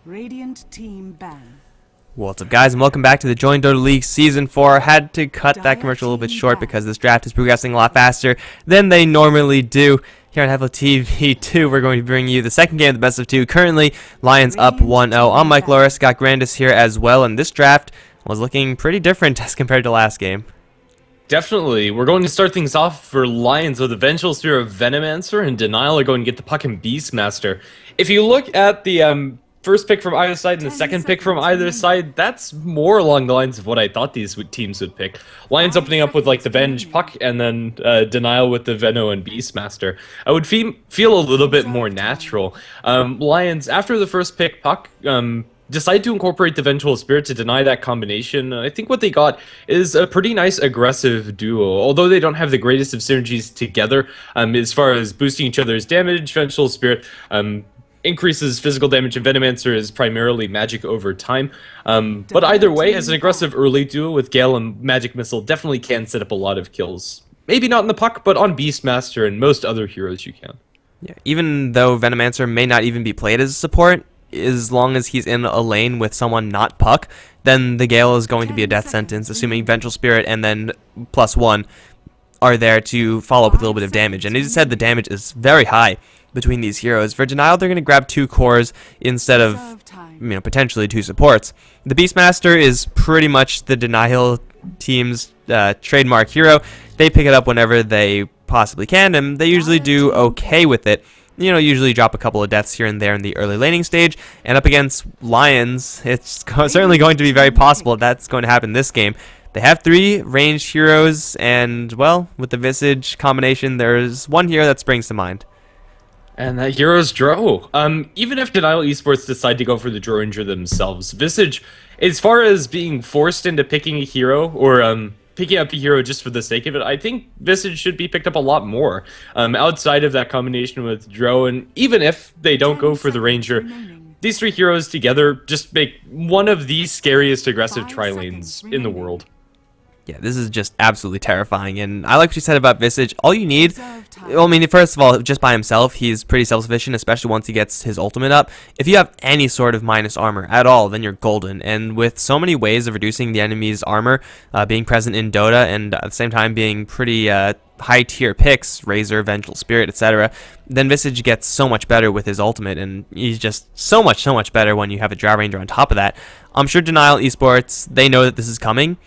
Radiant team ban. What's up, guys, and welcome back to the Join Dota League Season 4. Had to cut that commercial a little bit short because this draft is progressing a lot faster than they normally do. Here on HeflaTV 2, we're going to bring you the second game of the best of two. Currently, Lions up 1-0. I'm Mike Loris, got Grandis here as well, and this draft was looking pretty different as compared to last game. Definitely. We're going to start things off for Lions with the Vengeful Spear of Venomancer, and Denial are going to get the Puck and Beastmaster. If you look at the first pick from either side and the second pick from either side, that's more along the lines of what I thought these teams would pick. Lions opening up with like the Venge Puck, and then Denial with the Veno and Beastmaster. I would feel a little bit more natural. Lions, after the first pick Puck, decide to incorporate the Vengeful Spirit to deny that combination. I think what they got is a pretty nice aggressive duo. Although they don't have the greatest of synergies together, as far as boosting each other's damage, Vengeful Spirit increases physical damage, and Venomancer is primarily magic over time. But either way, as an aggressive early duo with Gale and Magic Missile, definitely can set up a lot of kills. Maybe not in the Puck, but on Beastmaster and most other heroes you can. Yeah, even though Venomancer may not even be played as a support, as long as he's in a lane with someone not Puck, then the Gale is going to be a death sentence, assuming Vengeful Spirit and then +1 are there to follow up with a little bit of damage. And as you said, the damage is very high between these heroes. For Denial, they're going to grab 2 cores instead of, potentially 2 supports. The Beastmaster is pretty much the Denial team's trademark hero. They pick it up whenever they possibly can, and they usually do okay with it. You know, usually drop a couple of deaths here and there in the early laning stage, and up against Lions, it's certainly going to be very possible that's going to happen this game. They have 3 ranged heroes, and, well, with the Visage combination, there's one hero that springs to mind. And that hero's Dro. Even if Denial Esports decide to go for the Dro Ranger themselves, Visage, as far as being forced into picking a hero, or picking up a hero just for the sake of it, I think Visage should be picked up a lot more. Outside of that combination with Dro, and even if they don't go for the Ranger, these 3 heroes together just make one of the scariest aggressive tri-lanes in the world. Yeah, this is just absolutely terrifying, and I like what you said about Visage. All you need, well, I mean, first of all, just by himself, he's pretty self-sufficient, especially once he gets his ultimate up. If you have any sort of minus armor at all, then you're golden, and with so many ways of reducing the enemy's armor being present in Dota, and at the same time being pretty high-tier picks, Razor, Vengeful Spirit, etc., then Visage gets so much better with his ultimate, and he's just so much better when you have a Drow Ranger on top of that. I'm sure Denial Esports, they know that this is coming,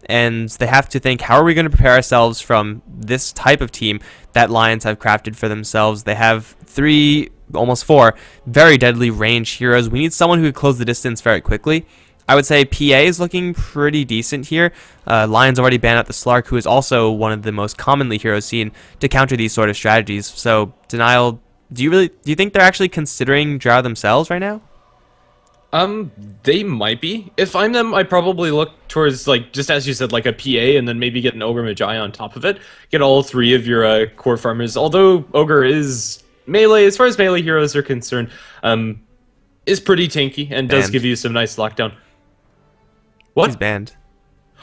and they have to think, how are we going to prepare ourselves from this type of team that Lions have crafted for themselves? They have 3, almost 4, very deadly ranged heroes. We need someone who can close the distance very quickly. I would say PA is looking pretty decent here. Lions already banned out the Slark, who is also one of the most commonly heroes seen to counter these sort of strategies. So, Denial, do you think they're actually considering Drow themselves right now? They might be. If I'm them, I probably look towards, like, just as you said, like a PA, and then maybe get an Ogre Magi on top of it. Get all 3 of your core farmers. Although Ogre is melee, as far as melee heroes are concerned, is pretty tanky and does give you some nice lockdown. What? He's banned.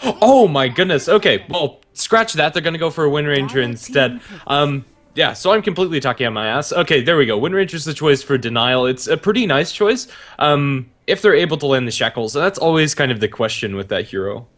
Oh my goodness. Okay, well, scratch that. They're gonna go for a Wind Ranger instead. Yeah, so I'm completely talking on my ass. Okay, there we go. Wind Ranger's the choice for Denial. It's a pretty nice choice, if they're able to land the Shackles. And that's always kind of the question with that hero.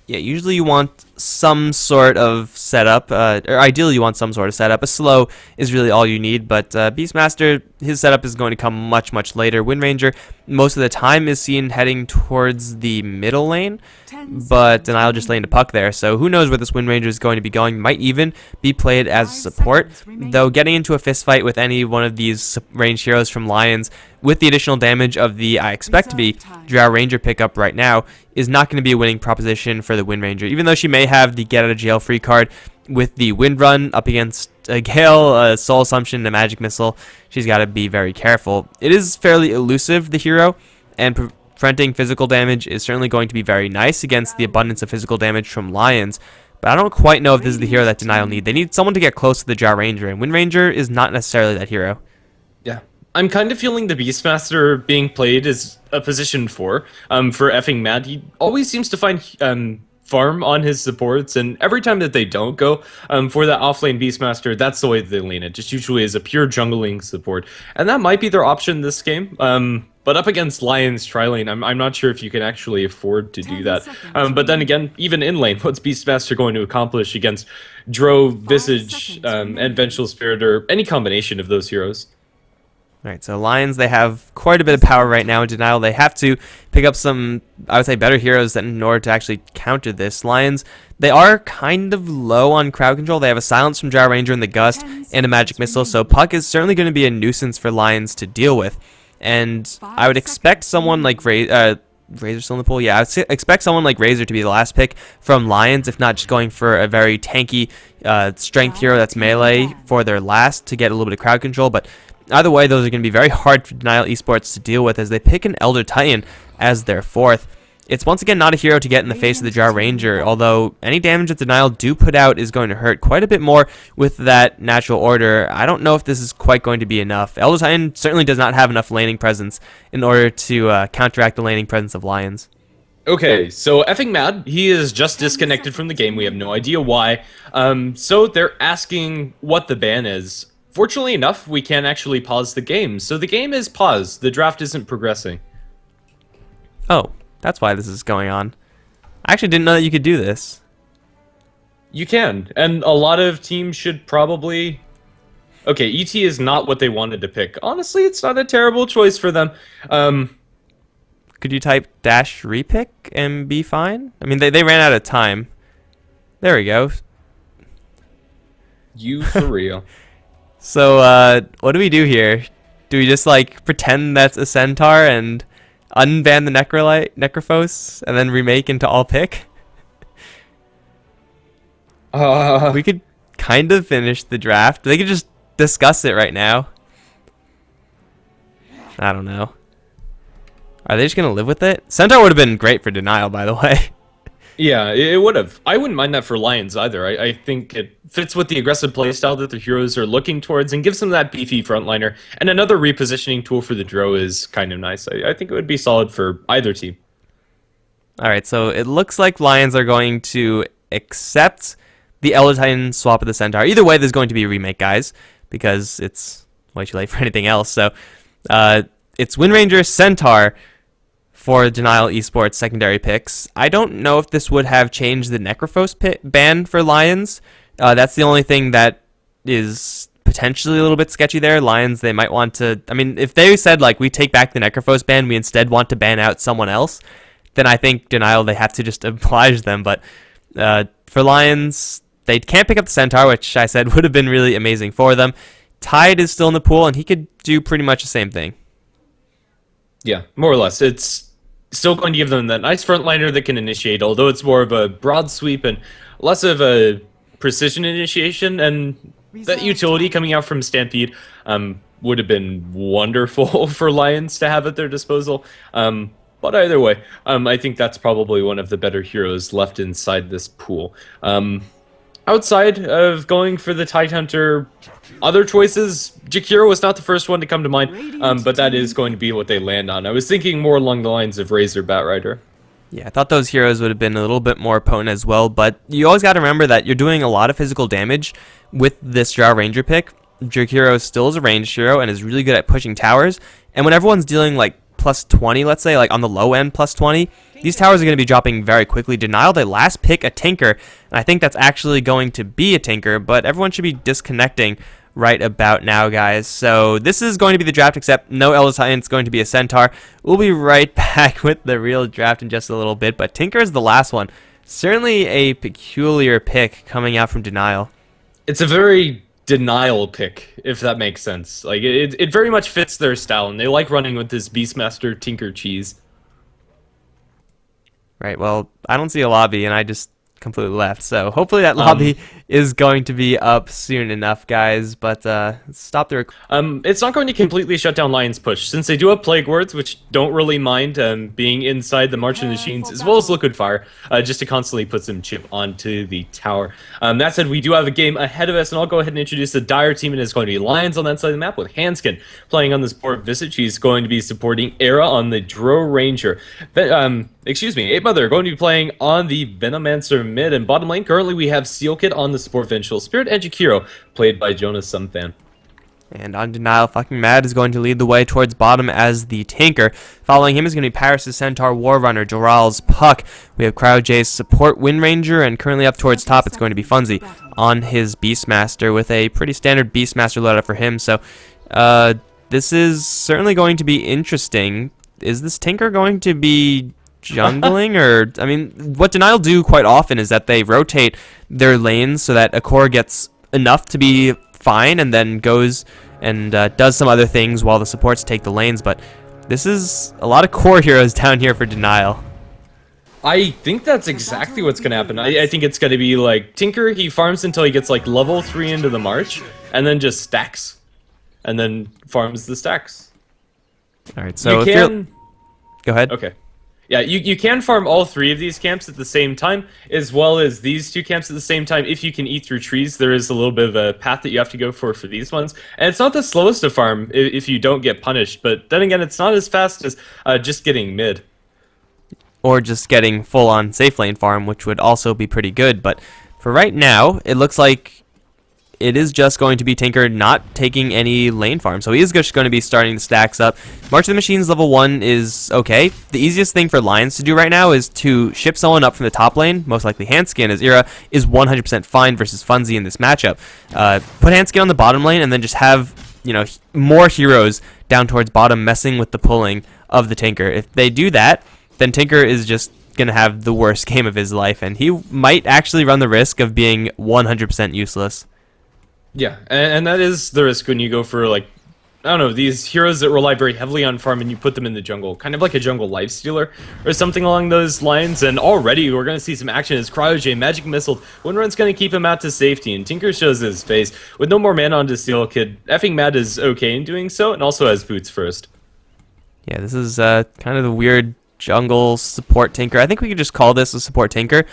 Yeah, usually you want some sort of setup, or ideally you want some sort of setup. A slow is really all you need, but Beastmaster, his setup is going to come much later. Wind Ranger, most of the time, is seen heading towards the middle lane, but Denial just laying a Puck there, so who knows where this Wind Ranger is going to be going. Might even be played as support, though getting into a fist fight with any one of these ranged heroes from Lions, with the additional damage of the, I expect to be, Drow Ranger pickup right now, is not going to be a winning proposition for the Wind Ranger. Even though she may have the get out of jail free card with the Wind Run up against a Gale, a Soul Assumption, and a Magic Missile, she's got to be very careful. It is fairly elusive, the hero, and preventing physical damage is certainly going to be very nice against the abundance of physical damage from Lions. But I don't quite know if this is the hero that Denial need. They need someone to get close to the Drow Ranger, and Wind Ranger is not necessarily that hero. Yeah. I'm kind of feeling the Beastmaster being played as a position for effing mad. He always seems to find farm on his supports, and every time that they don't go for that offlane Beastmaster, that's the way that they lean it, just usually as a pure jungling support. And that might be their option this game. But up against Lions tri-lane, I'm not sure if you can actually afford to do that. But then again, even in lane, what's Beastmaster going to accomplish against Dro, Visage, and Vengeful Spirit, or any combination of those heroes? Alright, so Lions, they have quite a bit of power right now in Denial. They have to pick up some, I would say, better heroes in order to actually counter this. Lions, they are kind of low on crowd control. They have a Silence from Drow Ranger in the Gust and a Magic Missile, so Puck is certainly going to be a nuisance for Lions to deal with. And I would expect someone like Razor still in the pool? Yeah, I would expect someone like Razor to be the last pick from Lions, if not just going for a very tanky strength hero that's melee for their last to get a little bit of crowd control. But either way, those are going to be very hard for Denial Esports to deal with as they pick an Elder Titan as their fourth. It's once again not a hero to get in the face of the Drow Ranger, although any damage that Denial do put out is going to hurt quite a bit more with that natural order. I don't know if this is quite going to be enough. Elder Titan certainly does not have enough laning presence in order to counteract the laning presence of Lions. Okay, so effing mad, he is just disconnected from the game. We have no idea why. So they're asking what the ban is. Fortunately enough, we can actually pause the game. So the game is paused. The draft isn't progressing. Oh, that's why this is going on. I actually didn't know that you could do this. You can, and a lot of teams should probably... Okay, ET is not what they wanted to pick. Honestly, it's not a terrible choice for them. Could you type -repick and be fine? I mean, they ran out of time. There we go. You for real. So, what do we do here? Do we just, like, pretend that's a centaur and unban the Necrophos and then remake into all pick? We could kind of finish the draft. They could just discuss it right now. I don't know. Are they just going to live with it? Centaur would have been great for Denial, by the way. Yeah, it would have. I wouldn't mind that for Lions either. I think it fits with the aggressive playstyle that the heroes are looking towards and gives them that beefy frontliner. And another repositioning tool for the Dro is kind of nice. I think it would be solid for either team. Alright, so it looks like Lions are going to accept the Elder Titan swap of the Centaur. Either way, there's going to be a remake, guys, because it's way too late for anything else. So, it's Windranger Centaur for Denial Esports secondary picks. I don't know if this would have changed the Necrophos ban for Lions. That's the only thing that is potentially a little bit sketchy there. Lions, they might want to... I mean, if they said, like, we take back the Necrophos ban, we instead want to ban out someone else, then I think Denial, they have to just oblige them. But for Lions, they can't pick up the Centaur, which I said would have been really amazing for them. Tide is still in the pool, and he could do pretty much the same thing. Yeah, more or less. It's still going to give them that nice frontliner that can initiate, although it's more of a broad sweep and less of a precision initiation. And that utility coming out from Stampede would have been wonderful for Lions to have at their disposal. But either way, I think that's probably one of the better heroes left inside this pool. Outside of going for the Tidehunter, other choices, Jakiro was not the first one to come to mind, but that is going to be what they land on. I was thinking more along the lines of Razor Batrider. Yeah, I thought those heroes would have been a little bit more potent as well, but you always got to remember that you're doing a lot of physical damage with this Drow Ranger pick. Jakiro still is a ranged hero and is really good at pushing towers, and when everyone's dealing like plus 20, let's say, like on the low end plus 20, these towers are going to be dropping very quickly. Denial, they last pick a Tinker, and I think that's actually going to be a Tinker, but everyone should be disconnecting right about now, guys. So this is going to be the draft, except no Elder Titan. It's going to be a Centaur. We'll be right back with the real draft in just a little bit, but Tinker is the last one. Certainly a peculiar pick coming out from Denial. It's a very Denial pick, if that makes sense. Like it very much fits their style, and they like running with this Beastmaster Tinker cheese. Right, well, I don't see a lobby, and I just completely left, so hopefully that lobby is going to be up soon enough, guys, but stop the it's not going to completely shut down Lion's push, since they do have Plague Words, which don't really mind being inside the March of the Machines, as well as Liquid Fire, just to constantly put some chip onto the tower. That said, we do have a game ahead of us, and I'll go ahead and introduce the Dire team, and it's going to be Lions on that side of the map, with Hanskin playing on the support Visage. He's going to be supporting Era on the Dro Ranger. Excuse me, 8mother going to be playing on the Venomancer mid, and bottom lane currently we have Seal Kid on the support Vengeful Spirit, and Jakiro played by Jonas Sumfan. And on Denial, fucking Mad is going to lead the way towards bottom as the Tinker. Following him is going to be Paris' Centaur, War Runner, Joral's Puck. We have CryoJ's support Wind Ranger, and currently up towards top it's going to be Funzy on his Beastmaster with a pretty standard Beastmaster loadout for him. So this is certainly going to be interesting. Is this Tinker going to be jungling? Or, I mean, what Denial do quite often is that they rotate their lanes so that a core gets enough to be fine and then goes and does some other things while the supports take the lanes. But this is a lot of core heroes down here for Denial. I think that's exactly what's going to happen. I think it's going to be like Tinker, he farms until he gets like level 3 into the March, and then just stacks. And then farms the stacks. Alright, so you can... Go ahead. Okay. Yeah, you can farm all 3 of these camps at the same time, as well as these 2 camps at the same time. If you can eat through trees, there is a little bit of a path that you have to go for these ones. And it's not the slowest to farm if you don't get punished, but then again, it's not as fast as just getting mid. Or just getting full-on safe lane farm, which would also be pretty good. But for right now, it looks like it is just going to be Tinker not taking any lane farm. So he is just going to be starting the stacks up. March of the Machines level 1 is okay. The easiest thing for Lions to do right now is to ship someone up from the top lane, most likely Handskin, as Ira is 100% fine versus Funzy in this matchup. Put Handskin on the bottom lane and then just have, you know, more heroes down towards bottom messing with the pulling of the Tinker. If they do that, then Tinker is just going to have the worst game of his life, and he might actually run the risk of being 100% useless. Yeah, and that is the risk when you go for, like, I don't know, these heroes that rely very heavily on farm and you put them in the jungle. Kind of like a jungle lifestealer or something along those lines. And already we're going to see some action as CryoJ Magic Missile. Windrun's going to keep him out to safety, and Tinker shows his face. With no more mana on to Steel Kid, effing Mad is okay in doing so, and also has boots first. Yeah, this is kind of the weird jungle support Tinker. I think we could just call this a support Tinker.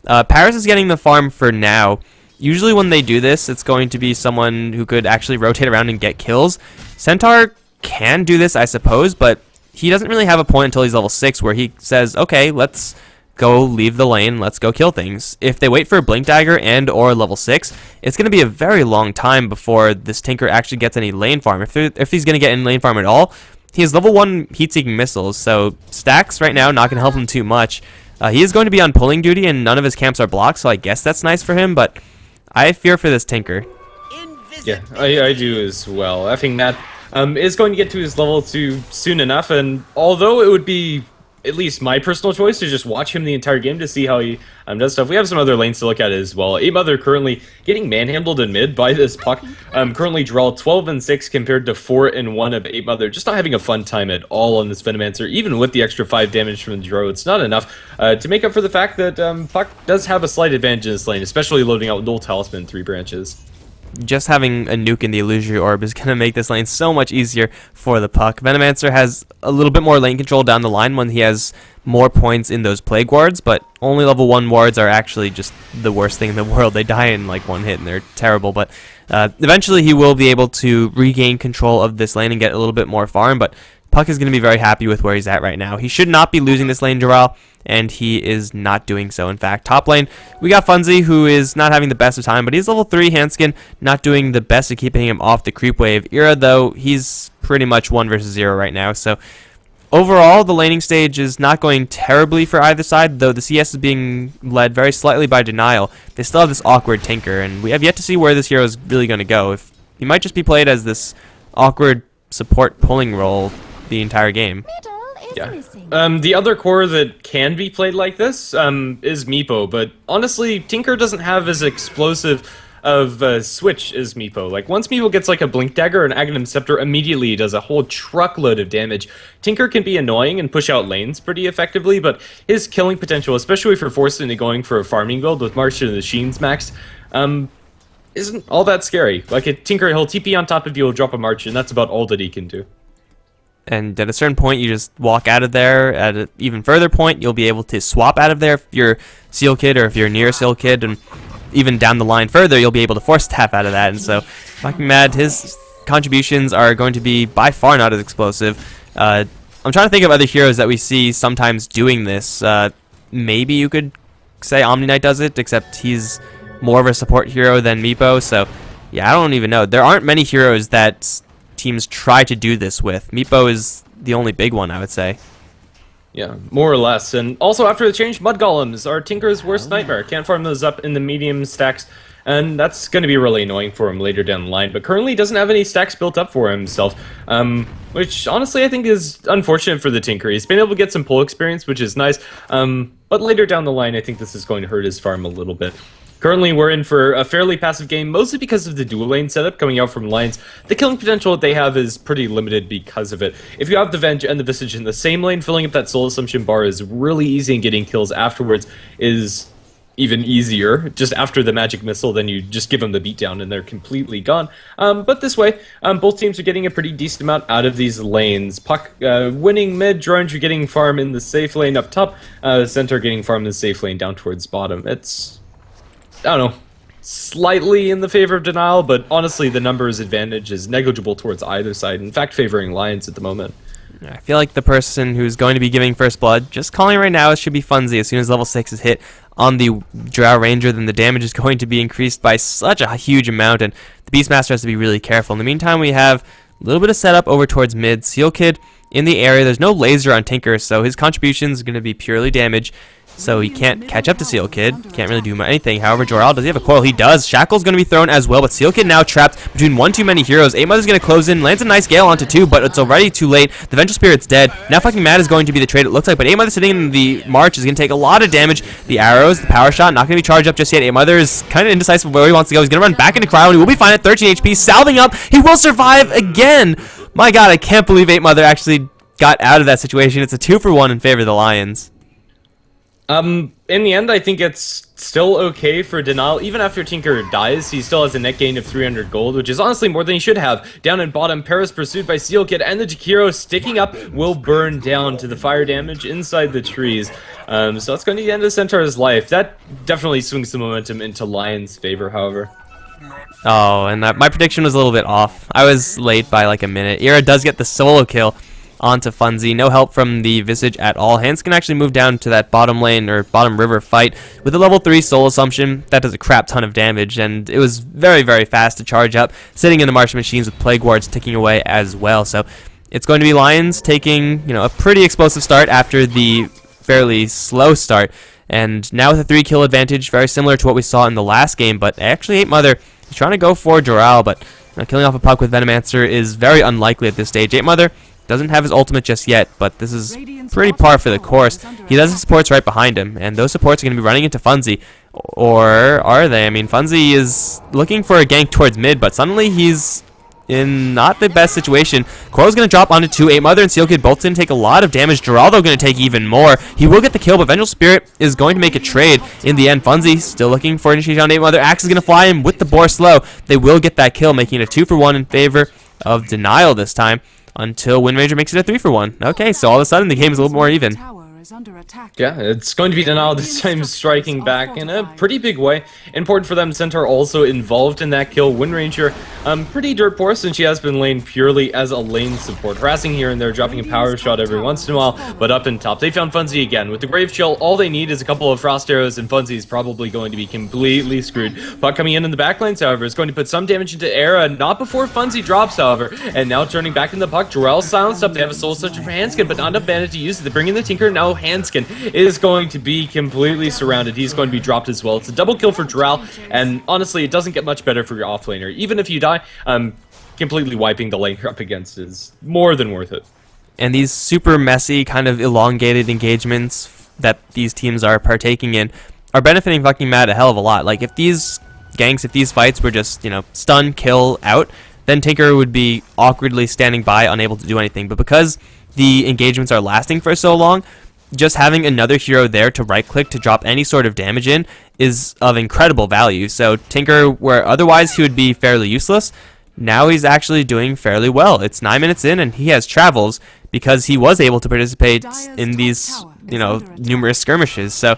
Paris is getting the farm for now. Usually when they do this, it's going to be someone who could actually rotate around and get kills. Centaur can do this, I suppose, but he doesn't really have a point until he's level 6 where he says, okay, let's go leave the lane, let's go kill things. If they wait for a Blink Dagger and or level 6, it's going to be a very long time before this Tinker actually gets any lane farm. If he's going to get any lane farm at all, he has level 1 heat-seeking missiles, so stacks right now not going to help him too much. He is going to be on pulling duty, and none of his camps are blocked, so I guess that's nice for him, but I fear for this Tinker. Yeah, I do as well. Effing Mad is going to get to his level 2 soon enough, and although it would be at least my personal choice to just watch him the entire game to see how he does stuff, we have some other lanes to look at as well. 8mother currently getting manhandled in mid by this Puck. Currently draw 12-6 compared to 4-1 of 8mother. Just not having a fun time at all on this Venomancer, even with the extra 5 damage from the draw. It's not enough to make up for the fact that Puck does have a slight advantage in this lane, especially loading out with Dual Talisman 3 branches. Just having a nuke in the Illusory Orb is going to make this lane so much easier for the Puck. Venomancer has a little bit more lane control down the line when he has more points in those Plague Wards, but only level 1 wards are actually just the worst thing in the world. They die in like 1 hit and they're terrible, but eventually he will be able to regain control of this lane and get a little bit more farm, but Puck is going to be very happy with where he's at right now. He should not be losing this lane, Joral, and he is not doing so. In fact, top lane, we got Funzy, who is not having the best of time, but he's level 3 Handskin, not doing the best at keeping him off the creep wave. Ira, though, he's pretty much 1 versus 0 right now, so overall, the laning stage is not going terribly for either side, though the CS is being led very slightly by Denial. They still have this awkward Tinker, and we have yet to see where this hero is really going to go. If he might just be played as this awkward support pulling role the entire game. Yeah. The other core that can be played like this is Meepo, but honestly, Tinker doesn't have as explosive of a switch as Meepo. Like, once Meepo gets like a Blink Dagger or an Aghanim Scepter, immediately he does a whole truckload of damage. Tinker can be annoying and push out lanes pretty effectively, but his killing potential, especially if you're forced into going for a farming build with March to the Machines maxed, isn't all that scary. Like, a Tinker, he'll TP on top of you, he'll drop a March, and that's about all that he can do. And at a certain point, you just walk out of there. At an even further point, you'll be able to swap out of there if you're Seal Kid or if you're near Seal Kid. And even down the line further, you'll be able to force tap out of that. And so, fucking Mad, his contributions are going to be by far not as explosive. I'm trying to think of other heroes that we see sometimes doing this. Maybe you could say Omni Knight does it, except he's more of a support hero than Meepo. So, Yeah, I don't even know. There aren't many heroes that teams try to do this with. Meepo is the only big one, I would say. Yeah, more or less. And also after the change, Mud Golems are Tinker's worst nightmare. Can't farm those up in the medium stacks, and that's going to be really annoying for him later down the line. But currently he doesn't have any stacks built up for himself, which honestly I think is unfortunate for the Tinker. He's been able to get some pull experience, which is nice, but later down the line I think this is going to hurt his farm a little bit. Currently, we're in for a fairly passive game, mostly because of the dual lane setup coming out from Lions. The killing potential that they have is pretty limited because of it. If you have the Venge and the Visage in the same lane, filling up that Soul Assumption bar is really easy, and getting kills afterwards is even easier. Just after the magic missile, then you just give them the beatdown and they're completely gone. But this way, both teams are getting a pretty decent amount out of these lanes. Puck winning mid, drones are getting farm in the safe lane up top, center getting farm in the safe lane down towards bottom. It's, I don't know, slightly in the favor of Denial, but honestly the numbers advantage is negligible towards either side, in fact favoring Lions at the moment. I feel like the person who's going to be giving first blood, just calling right now, it should be Funzy. As soon as level 6 is hit on the Drow Ranger, then the damage is going to be increased by such a huge amount, and the Beastmaster has to be really careful. In the meantime, we have a little bit of setup over towards mid. Seal Kid in the area. There's no laser on Tinker, so his contribution is going to be purely damage. So he can't catch up to Seal Kid. Can't really do anything. However, Jor-El, does he have a coil? He does. Shackle's going to be thrown as well, but Seal Kid now trapped between one too many heroes. 8mother's going to close in, lands a nice Gale onto 2, but it's already too late. The Vengeful Spirit's dead. Now fucking Mad is going to be the trade, it looks like, but 8mother sitting in the march is going to take a lot of damage. The arrows, the power shot, not going to be charged up just yet. 8mother is kind of indecisive where he wants to go. He's going to run back into Cryo, and he will be fine at 13 HP. Salving up. He will survive again. My god, I can't believe 8mother actually got out of that situation. It's a 2-for-1 in favor of the Lions. In the end, I think it's still okay for Denial. Even after Tinker dies, he still has a net gain of 300 gold, which is honestly more than he should have. Down in bottom, Paris pursued by Seal Kid, and the Jakiro sticking up will burn down to the fire damage inside the trees. So that's going to be the end of Centaur's life. That definitely swings the momentum into Lion's favor, however. Oh, and my prediction was a little bit off. I was late by like a minute. Ira does get the solo kill onto Funzy. No help from the Visage at all. Hans can actually move down to that bottom lane or bottom river fight with a level 3 Soul Assumption. That does a crap ton of damage, and it was very, very fast to charge up, sitting in the Martian Machines with Plague Wards ticking away as well. So it's going to be Lions taking, a pretty explosive start after the fairly slow start. And now with a 3-kill advantage, very similar to what we saw in the last game, but actually 8mother is trying to go for Jor-El, but killing off a puck with Venomancer is very unlikely at this stage. 8mother doesn't have his ultimate just yet, but this is pretty par for the course. He does have supports right behind him, and those supports are going to be running into Funzy. Or are they? I mean, Funzy is looking for a gank towards mid, but suddenly he's in not the best situation. Coil's going to drop onto 2. 8mother and Seal Kid both didn't take a lot of damage. Geraldo going to take even more. He will get the kill, but Vengeful Spirit is going to make a trade in the end. Funzy still looking for initiation on 8mother. Axe is going to fly in with the Boar Slow. They will get that kill, making it a 2-for-1 in favor of Denial this time, until Wind Ranger makes it a 3-for-1. Okay, so all of a sudden the game is a little more even. Yeah, it's going to be Denial this time striking back in a pretty big way. Important for them, Centaur also involved in that kill. Wind Ranger, pretty dirt poor since she has been laned purely as a lane support. Harassing here and there, dropping a power shot every once in a while, but up in top. They found Funzy again. With the Grave Chill, all they need is a couple of Frost Arrows, and Funzy is probably going to be completely screwed. Puck coming in the backline, however, is going to put some damage into Era, not before Funzy drops, however. And now turning back in the puck, Jor-El silenced up. They have a Soul Searcher for Handskin, but not enough mana to use it. They bring in the Tinker. Now Handskin is going to be completely surrounded. He's going to be dropped as well. It's a double kill for Jor-El, and honestly, it doesn't get much better for your offlaner. Even if you die, completely wiping the lane you're up against is more than worth it. And these super messy, kind of elongated engagements that these teams are partaking in are benefiting fucking Mad a hell of a lot. Like, if these ganks, if these fights were just, stun, kill, out, then Tinker would be awkwardly standing by, unable to do anything. But because the engagements are lasting for so long, just having another hero there to right-click to drop any sort of damage in is of incredible value. So Tinker, where otherwise he would be fairly useless, now he's actually doing fairly well. It's 9 minutes in, and he has travels because he was able to participate in these, numerous skirmishes. So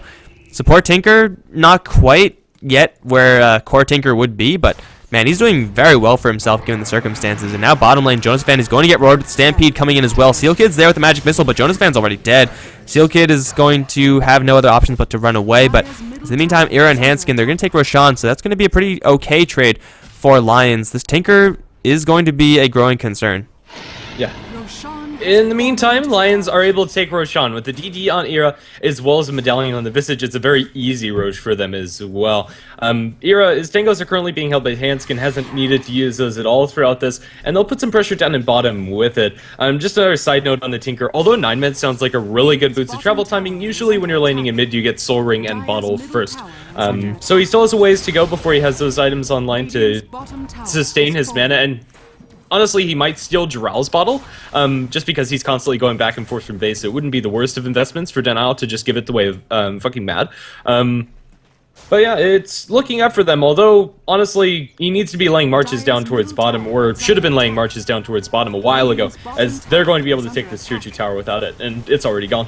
support Tinker, not quite yet where core Tinker would be, but man, he's doing very well for himself given the circumstances. And now bottom lane, Jonas Van is going to get roared with Stampede coming in as well. Seal Kid's there with the magic missile, but Jonas Van's already dead. Seal Kid is going to have no other options but to run away. But in the meantime, Ira and Hanskin, they're going to take Roshan, so that's going to be a pretty okay trade for Lions, this Tinker is going to be a growing concern. Yeah. Roshan In the meantime, Lions are able to take Roshan with the DD on Era as well as a medallion on the Visage. It's a very easy Roche for them as well. His tangos are currently being held by Hanskin, hasn't needed to use those at all throughout this, and they'll put some pressure down in bottom with it. Just another side note on the Tinker, although 9-med sounds like a really good boots of travel timing, usually when you're laning in mid you get Soul Ring and Bottle first. So he still has a ways to go before he has those items online to sustain his mana, and honestly, he might steal Jiral's bottle, just because he's constantly going back and forth from base. It wouldn't be the worst of investments for Denial to just give it the way of fucking mad. But yeah, it's looking up for them, although, honestly, he needs to be laying marches down towards bottom, or should have been laying marches down towards bottom a while ago, as they're going to be able to take this tier 2 tower without it, and it's already gone.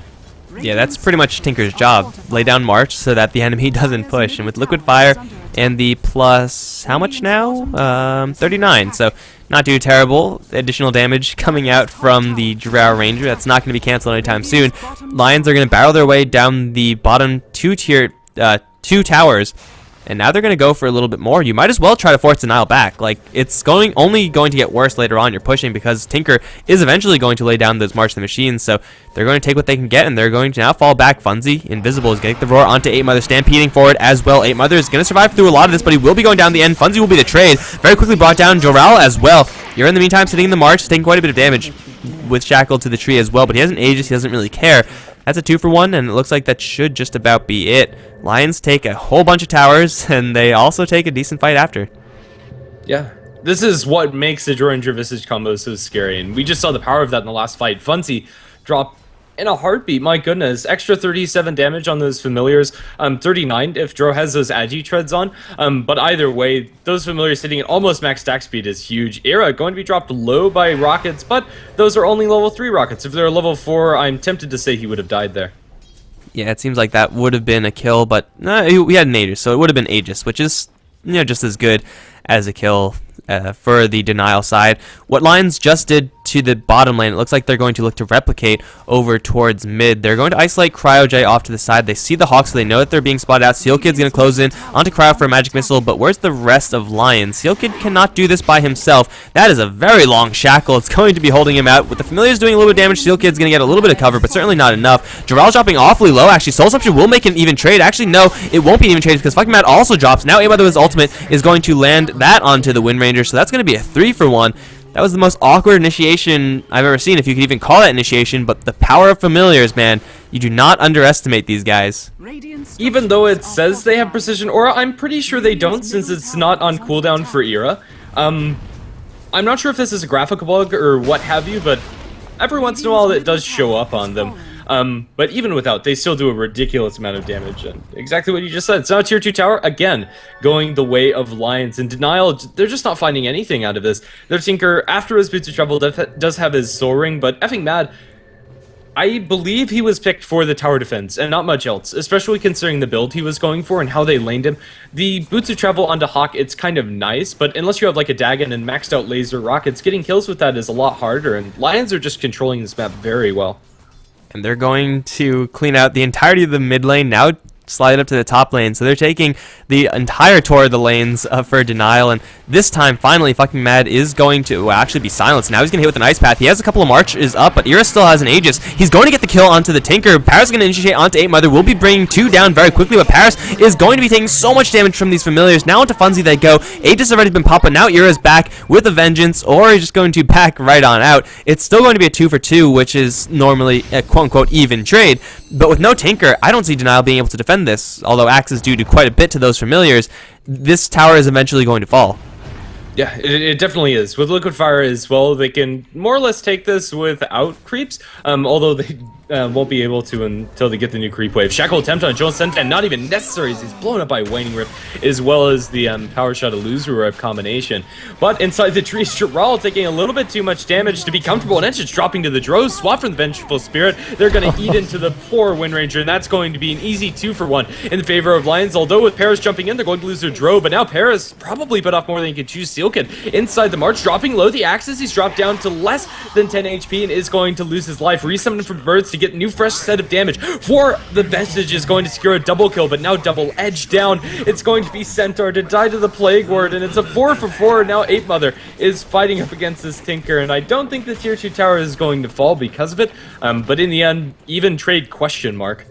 Yeah, that's pretty much Tinker's job. Lay down March so that the enemy doesn't push. And with Liquid Fire and the plus, how much now? 39. So not too terrible. Additional damage coming out from the Drow Ranger. That's not going to be canceled anytime soon. Lions are going to barrel their way down the bottom two two towers. And now they're going to go for a little bit more. You might as well try to force Denial back. Like, it's only going to get worse later on. You're pushing because Tinker is eventually going to lay down those March the Machines. So they're going to take what they can get, and they're going to now fall back. Funzy, Invisible, is going to get the roar onto 8 Mother, stampeding forward as well. 8 Mother is going to survive through a lot of this, but he will be going down the end. Funzy will be the trade. Very quickly brought down Joral as well. You're in the meantime sitting in the March, taking quite a bit of damage with Shackle to the tree as well, but he has an Aegis. He doesn't really care. That's a 2-for-1, and it looks like that should just about be it. Lions take a whole bunch of towers, and they also take a decent fight after. Yeah. This is what makes the Droranger Visage combo so scary, and we just saw the power of that in the last fight. Funzy dropped in a heartbeat, my goodness. Extra 37 damage on those familiars, 39 if Dro has those Agi treads on. But either way, those familiars sitting at almost max stack speed is huge. Era going to be dropped low by rockets, but those are only level 3 rockets. If they're level 4, I'm tempted to say he would have died there. Yeah, it seems like that would have been a kill, but we had an Aegis, so it would have been Aegis, which is, you know, just as good as a kill for the Denial side. What Lions just did to the bottom lane, it looks like they're going to look to replicate over towards mid. They're going to isolate CryoJ off to the side. They see the Hawk, so they know that they're being spotted out. Seal Kid's going to close in onto Cryo for a magic missile, but where's the rest of Lions? Seal Kid cannot do this by himself. That is a very long shackle. It's going to be holding him out. With the familiars doing a little bit of damage, Seal Kid's going to get a little bit of cover, but certainly not enough. Jiral's dropping awfully low, actually. Soul Substitute will make an even trade. Actually, no, it won't be an even trade because fucking Matt also drops. Now, A by the way, his ultimate is going to land that onto the Wind Ranger, so that's going to be a 3-for-1. That was the most awkward initiation I've ever seen, if you could even call that initiation, but the power of familiars, man. You do not underestimate these guys. Even though it says they have precision aura, I'm pretty sure they don't, since it's not on cooldown for Era. I'm not sure if this is a graphical bug or what have you, but every once in a while it does show up on them. But even without, they still do a ridiculous amount of damage, and exactly what you just said. It's now tier 2 tower, again, going the way of Lions. And Denial, they're just not finding anything out of this. Their Tinker, after his Boots of Travel, does have his Soul Ring, but effing mad. I believe he was picked for the tower defense, and not much else, especially considering the build he was going for and how they laned him. The Boots of Travel onto Hawk, it's kind of nice, but unless you have like a Dagon and maxed out laser rockets, getting kills with that is a lot harder, and Lions are just controlling this map very well. And they're going to clean out the entirety of the mid lane, now slide up to the top lane. So they're taking the entire tour of the lanes for Denial, and this time, finally, fucking Mad is going to actually be silenced. Now he's going to hit with an Ice Path. He has a couple of marches up, but Era still has an Aegis. He's going to get the kill onto the Tinker. Paris is going to initiate onto 8 Mother. Will be bringing 2 down very quickly, but Paris is going to be taking so much damage from these familiars. Now onto Funzy they go. Aegis has already been popped, but now Era's back with a vengeance, or he's just going to back right on out. It's still going to be a 2-for-2, which is normally a quote-unquote even trade, but with no Tinker, I don't see Denial being able to defend this, although Axe is due to quite a bit to those familiars. This tower is eventually going to fall. Yeah, it definitely is. With Liquid Fire as well, they can more or less take this without creeps, although they won't be able to until they get the new creep wave. Shackle attempt on Joel Sentan, not even necessary as he's blown up by Waning Rip, as well as the Power Shot Illusory Rip combination. But inside the trees, Jiral taking a little bit too much damage to be comfortable, and Enchant's dropping to the Drows, swap from the Vengeful Spirit. They're going to eat into the poor Wind Ranger, and that's going to be an easy 2-for-1 in favor of Lions, although with Paris jumping in, they're going to lose their Drow, but now Paris probably bit off more than he could choose. Sealkid inside the March, dropping low the Axis, he's dropped down to less than 10 HP and is going to lose his life. Resummoning from birds to get a new fresh set of damage. For the Vestige is going to secure a double kill, but now double edge down. It's going to be Centaur to die to the Plague Ward, and it's a 4 for 4. Now Ape Mother is fighting up against this Tinker, and I don't think the tier 2 tower is going to fall because of it, but in the end, even trade question mark.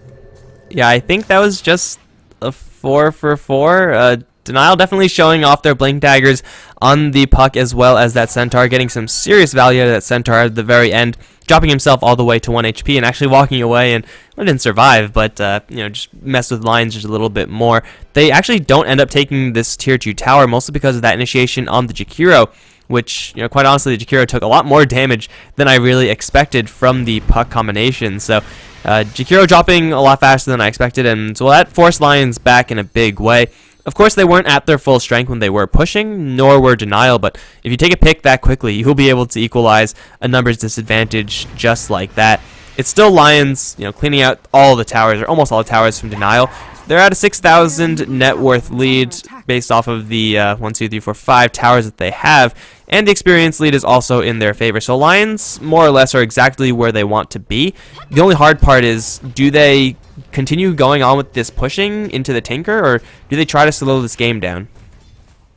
Yeah, I think that was just a 4 for 4. Denial definitely showing off their blink daggers on the puck, as well as that Centaur, getting some serious value out of that Centaur at the very end, dropping himself all the way to 1 HP and actually walking away, and well, didn't survive, but just messed with Lions just a little bit more. They actually don't end up taking this tier 2 tower, mostly because of that initiation on the Jakiro, which, quite honestly, the Jakiro took a lot more damage than I really expected from the puck combination. So Jakiro dropping a lot faster than I expected, and so that forced Lions back in a big way. Of course, they weren't at their full strength when they were pushing, nor were Denial, but if you take a pick that quickly, you'll be able to equalize a numbers disadvantage just like that. It's still Lions, cleaning out all the towers, or almost all the towers from Denial. They're at a 6,000 net worth lead based off of the 1, 2, 3, 4, 5 towers that they have, and the experience lead is also in their favor. So Lions, more or less, are exactly where they want to be. The only hard part is, do they continue going on with this pushing into the Tinker, or do they try to slow this game down?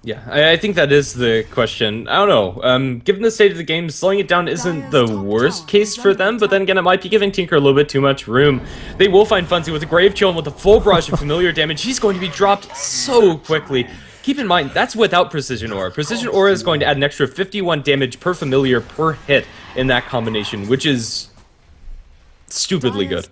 Yeah, I think that is the question. I don't know. Given the state of the game, slowing it down isn't the worst case for them, but then again, it might be giving Tinker a little bit too much room. They will find Funzy with a Grave Chill and with a full barrage of familiar damage. He's going to be dropped so quickly. Keep in mind, that's without Precision Aura. Precision Aura is going to add an extra 51 damage per familiar per hit in that combination, which is stupidly good.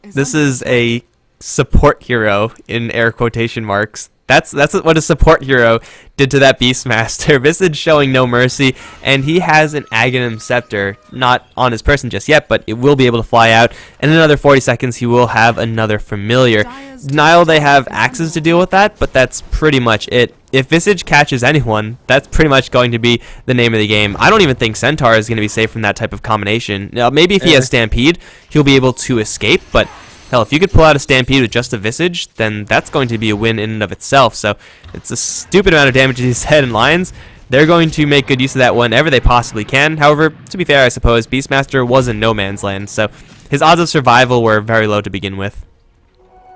This is a support hero in air quotation marks. That's what a support hero did to that Beastmaster. Visage showing no mercy, and he has an Aghanim Scepter, not on his person just yet, but it will be able to fly out. And in another 40 seconds, he will have another familiar. Denial, they have axes to deal with that, but that's pretty much it. If Visage catches anyone, that's pretty much going to be the name of the game. I don't even think Centaur is going to be safe from that type of combination. Now, maybe if he has Stampede, he'll be able to escape, but hell, if you could pull out a Stampede with just a Visage, then that's going to be a win in and of itself. So it's a stupid amount of damage to his head and Lions. They're going to make good use of that whenever they possibly can. However, to be fair, I suppose, Beastmaster was in no man's land, so his odds of survival were very low to begin with.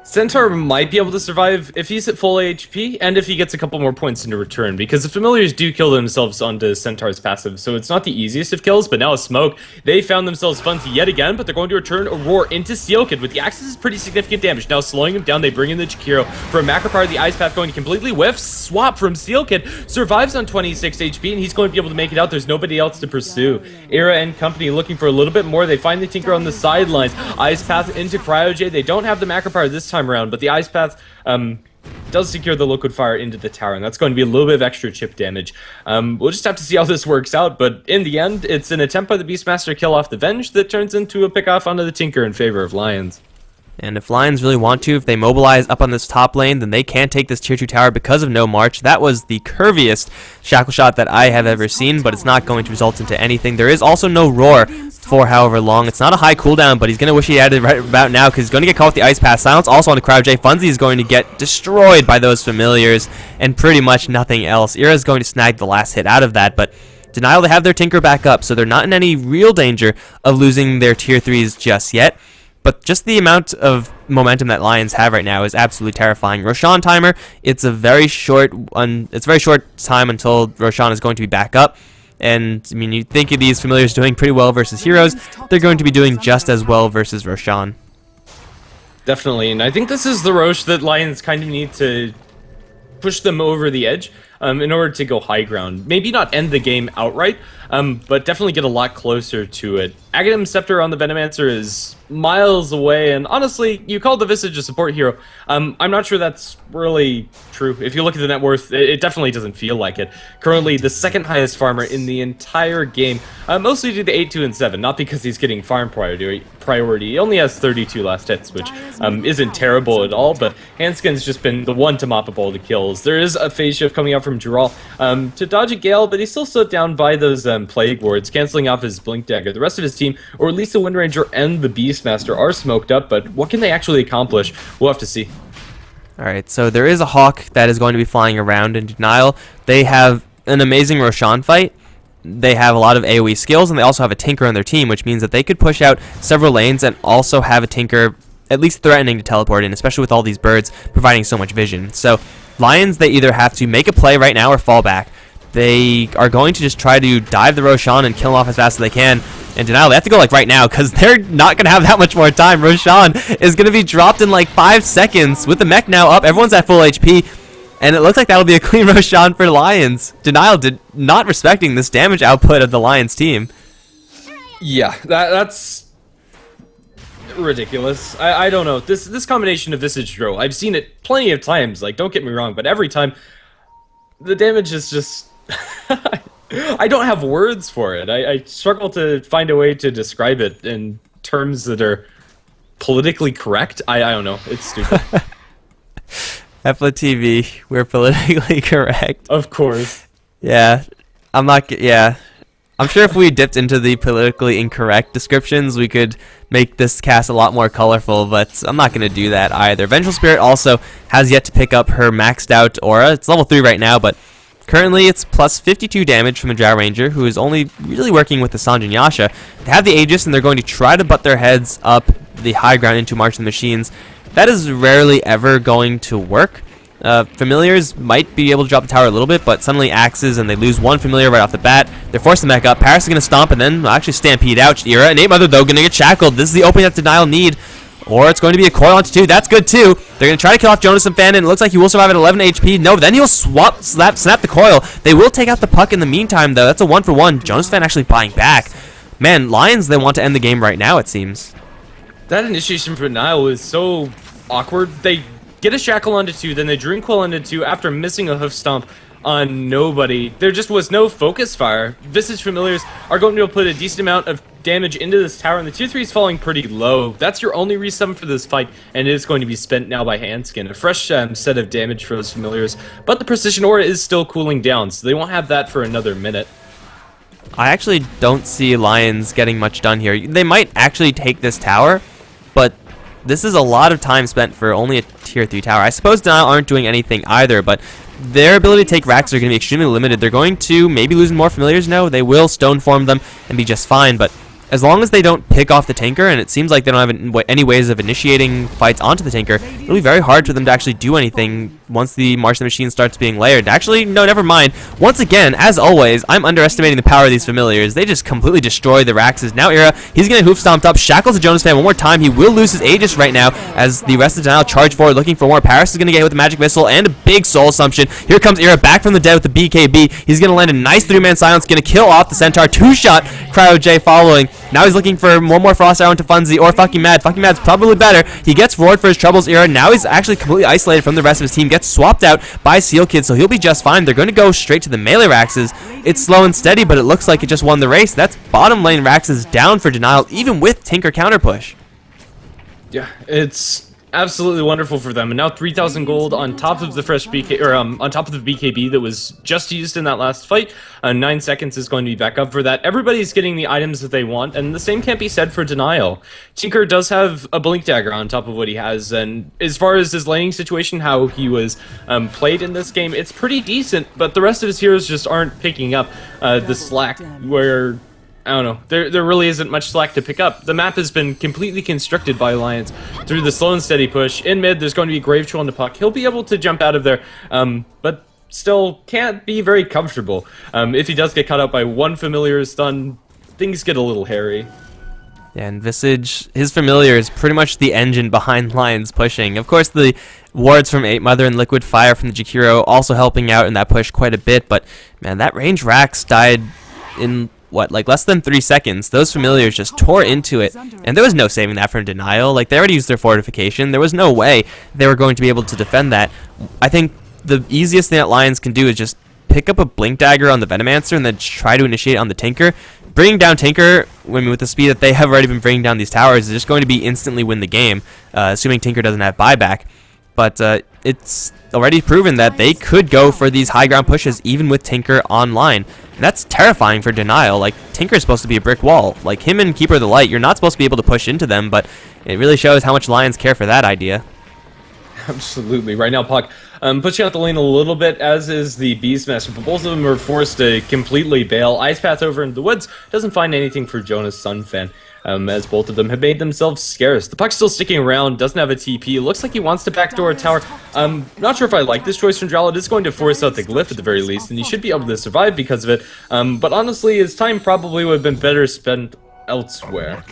Centaur might be able to survive if he's at full HP, and if he gets a couple more points into return, because the familiars do kill themselves onto Centaur's passive, so it's not the easiest of kills, but now a smoke, they found themselves Funzy yet again, but they're going to return a Roar into Steel Kid with the axes is pretty significant damage. Now slowing him down, they bring in the Jakiro for a macro power, the Ice Path going to completely whiff, swap from Steel Kid, survives on 26 HP, and he's going to be able to make it out. There's nobody else to pursue. Era and company looking for a little bit more. They find the Tinker on the sidelines, Ice Path into Cryo J. They don't have the macro power this time around, but the Ice Path does secure the Liquid Fire into the tower, and that's going to be a little bit of extra chip damage. We'll just have to see how this works out, but in the end, it's an attempt by the Beastmaster to kill off the Venge that turns into a pick-off onto the Tinker in favor of Lions. And if Lions really want to, if they mobilize up on this top lane, then they can take this tier 2 tower because of no march. That was the curviest shackle shot that I have ever seen, but it's not going to result into anything. There is also no roar for however long. It's not a high cooldown, but he's going to wish he had it right about now because he's going to get caught with the Ice Pass. Silence also on the Crowd J. Funzy is going to get destroyed by those familiars and pretty much nothing else. Era is going to snag the last hit out of that, but Denial, they have their Tinker back up, so they're not in any real danger of losing their tier 3s just yet. But just the amount of momentum that Lions have right now is absolutely terrifying. Roshan timer, it's a very short time until Roshan is going to be back up. And I mean, you think of these familiars doing pretty well versus heroes, they're going to be doing just as well versus Roshan. Definitely, and I think this is the Roche that Lions kind of need to push them over the edge in order to go high ground. Maybe not end the game outright, but definitely get a lot closer to it. Aghanim Scepter on the Venomancer is miles away, and honestly, you called the Visage a support hero. I'm not sure that's really true. If you look at the net worth, it definitely doesn't feel like it. Currently, the second highest farmer in the entire game, mostly due to 8, 2, and 7, not because he's getting farm priority. He only has 32 last hits, which isn't terrible at all, but Hanskin's just been the one to mop up all the kills. There is a phase shift coming out from Jural to dodge a Gale, but he's still stood down by those Plague Wards, canceling off his Blink Dagger. The rest of his team, or at least the Wind Ranger and the Beastmaster, are smoked up, but what can they actually accomplish? We'll have to see. Alright, so there is a Hawk that is going to be flying around in Denial. They have an amazing Roshan fight, they have a lot of AoE skills, and they also have a Tinker on their team, which means that they could push out several lanes and also have a Tinker at least threatening to teleport in, especially with all these birds providing so much vision. So Lions, they either have to make a play right now or fall back. They are going to just try to dive the Roshan and kill him off as fast as they can. And Denial, they have to go like right now because they're not going to have that much more time. Roshan is going to be dropped in like 5 seconds with the mech now up. Everyone's at full HP. And it looks like that'll be a clean Roshan for Lions. Denial did not respecting this damage output of the Lions team. Yeah, that's ridiculous. I don't know. This combination of Visage Drill, I've seen it plenty of times. Like, don't get me wrong, but every time the damage is just I don't have words for it. I struggle to find a way to describe it in terms that are politically correct. I don't know. It's stupid. HeflaTV, we're politically correct. Of course. Yeah. I'm sure if we dipped into the politically incorrect descriptions, we could make this cast a lot more colorful, but I'm not going to do that either. Vengeful Spirit also has yet to pick up her maxed out aura. It's level 3 right now, but currently it's plus 52 damage from the Drow Ranger, who is only really working with the Sanjin Yasha. They have the Aegis, and they're going to try to butt their heads up the high ground into March of the Machines. That is rarely ever going to work. Familiars might be able to drop the tower a little bit, but suddenly axes, and they lose one familiar right off the bat. They're forced to mech up. Paris is going to stomp and then actually stampede out Era. And 8 Mother, though, going to get shackled. This is the opening that Denial need. Or it's going to be a coil onto 2. That's good, too. They're going to try to kill off Jonas and Fannin. It looks like he will survive at 11 HP. No, then he'll snap the coil. They will take out the puck in the meantime, though. That's a 1-for-1. Jonas Fan actually buying back. Man, Lions, they want to end the game right now, it seems. That initiation for Nile is so awkward. They get a shackle onto 2, then they drink quill onto 2 after missing a hoof stomp on nobody. There just was no focus fire. Visage Familiars are going to put a decent amount of damage into this tower, and the 2-3 is falling pretty low. That's your only resummon for this fight, and it is going to be spent now by Handskin. A fresh set of damage for those Familiars, but the Precision Aura is still cooling down, so they won't have that for another minute. I actually don't see Lions getting much done here. They might actually take this tower, but this is a lot of time spent for only a tier 3 tower. I suppose Denial aren't doing anything either, but their ability to take racks are going to be extremely limited. They're going to maybe lose more familiars. No, they will stone form them and be just fine, but as long as they don't pick off the Tinker, and it seems like they don't have any ways of initiating fights onto the Tinker, it'll be very hard for them to actually do anything once the March of the Machine starts being layered. Actually, no, never mind. Once again, as always, I'm underestimating the power of these familiars. They just completely destroy the Raxes. Now Era, he's going to hoof stomped up, shackles the Jonas Fan one more time. He will lose his Aegis right now as the rest of Denial charge forward looking for more. Paris is going to get hit with the Magic Missile and a big Soul Assumption. Here comes Era back from the dead with the BKB. He's going to land a nice 3-man silence, going to kill off the Centaur. 2-shot Cryo J following. Now he's looking for one more Frost Arrow into Funzy or Fucking Mad. Fucking Mad's probably better. He gets roared for his troubles. Era, now he's actually completely isolated from the rest of his team. Gets swapped out by Seal Kid, so he'll be just fine. They're going to go straight to the melee Raxes. It's slow and steady, but it looks like it just won the race. That's bottom lane Raxes down for Denial, even with Tinker counter push. Yeah, it's absolutely wonderful for them. And now 3,000 gold on top of the fresh BK, or on top of the BKB that was just used in that last fight. 9 seconds is going to be back up for that. Everybody's getting the items that they want, and the same can't be said for Denial. Tinker does have a Blink Dagger on top of what he has, and as far as his laning situation, how he was played in this game, it's pretty decent, but the rest of his heroes just aren't picking up the slack where, I don't know, there really isn't much slack to pick up. The map has been completely constricted by Lions through the slow and steady push. In mid, there's going to be Grave Troll on the puck. He'll be able to jump out of there, but still can't be very comfortable. If he does get caught out by one familiar stun, things get a little hairy. Yeah, and Visage, his familiar is pretty much the engine behind Lions pushing. Of course, the wards from 8 Mother and Liquid Fire from the Jakiro also helping out in that push quite a bit, but man, that range Rax died in like less than 3 seconds. Those familiars just tore into it, and there was no saving that from Denial. Like, they already used their fortification. There was no way they were going to be able to defend that. I think the easiest thing that Lions can do is just pick up a Blink Dagger on the Venomancer and then try to initiate on the Tinker. Bringing down Tinker, with the speed that they have already been bringing down these towers, is just going to be instantly win the game, assuming Tinker doesn't have buyback. But it's already proven that they could go for these high ground pushes even with Tinker online. And that's terrifying for Denial. Like, Tinker's supposed to be a brick wall. Like, him and Keeper of the Light, you're not supposed to be able to push into them, but it really shows how much Lions care for that idea. Absolutely. Right now, Puck, pushing out the lane a little bit, as is the Beastmaster, but both of them are forced to completely bail. Ice Path over in the woods doesn't find anything for Jonas Sunfan, as both of them have made themselves scarce. The puck's still sticking around, doesn't have a TP. It looks like he wants to backdoor a tower. Not sure if I like this choice from Drow. It is going to force out the Glyph at the very least, and he should be able to survive because of it. But honestly, his time probably would have been better spent elsewhere.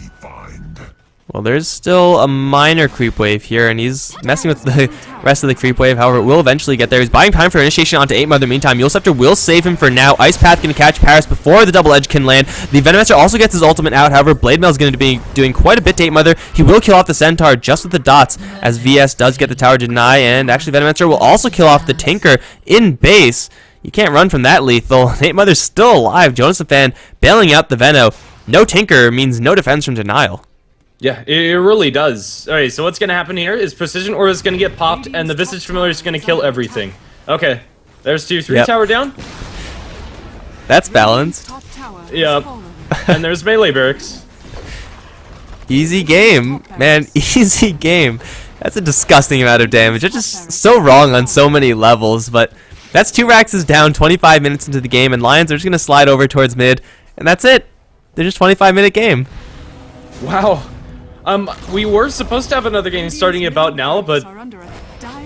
Well, there's still a minor creep wave here, and he's messing with the rest of the creep wave. However, it will eventually get there. He's buying time for initiation onto 8 Mother. Meantime, Yule Scepter will save him for now. Ice Path going to catch Paris before the double edge can land. The Venomancer also gets his ultimate out. However, Blade Mail is going to be doing quite a bit to 8 Mother. He will kill off the Centaur just with the dots, as VS does get the tower deny, and actually Venomancer will also kill off the Tinker in base. You can't run from that lethal. 8 Mother's still alive. Jonas Fan bailing out the Veno. No Tinker means no defense from denial. Yeah, it really does. Alright, so what's going to happen here is Precision Aura is going to get popped, and the Visage Familiar is going to kill everything. Okay, there's 2-3 tower down. That's balanced. Yep, and there's Melee Barracks. Easy game, man, easy game. That's a disgusting amount of damage. It's just so wrong on so many levels, but that's 2 Raxes down 25 minutes into the game, and Lions are just going to slide over towards mid, and that's it. They're just 25-minute game. Wow. We were supposed to have another game starting about now, but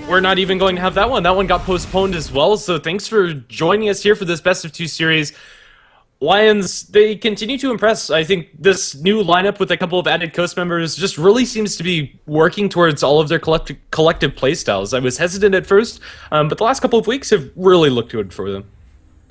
we're not even going to have that one. That one got postponed as well, so thanks for joining us here for this best of 2 series. Lions, they continue to impress. I think this new lineup with a couple of added Coast members just really seems to be working towards all of their collective playstyles. I was hesitant at first, but the last couple of weeks have really looked good for them.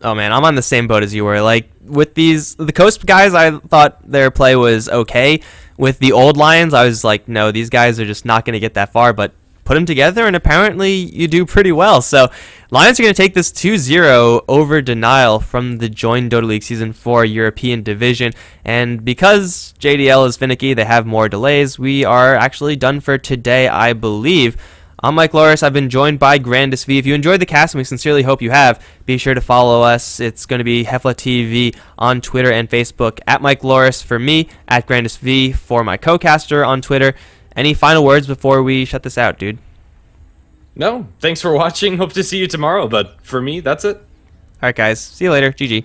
Oh man, I'm on the same boat as you were. Like, with the Coast guys, I thought their play was okay. With the old Lions, I was like, no, these guys are just not going to get that far, but put them together, and apparently you do pretty well. So, Lions are going to take this 2-0 over Denial from the Join Dota League Season 4 European Division, and because JDL is finicky, they have more delays, we are actually done for today, I believe. I'm Mike Loris. I've been joined by Grandis V. If you enjoyed the cast, and we sincerely hope you have, be sure to follow us. It's going to be HeflaTV on Twitter and Facebook, at Mike Loris for me, at Grandis V for my co-caster on Twitter. Any final words before we shut this out, dude? No, thanks for watching. Hope to see you tomorrow, but for me, that's it. All right, guys. See you later. GG.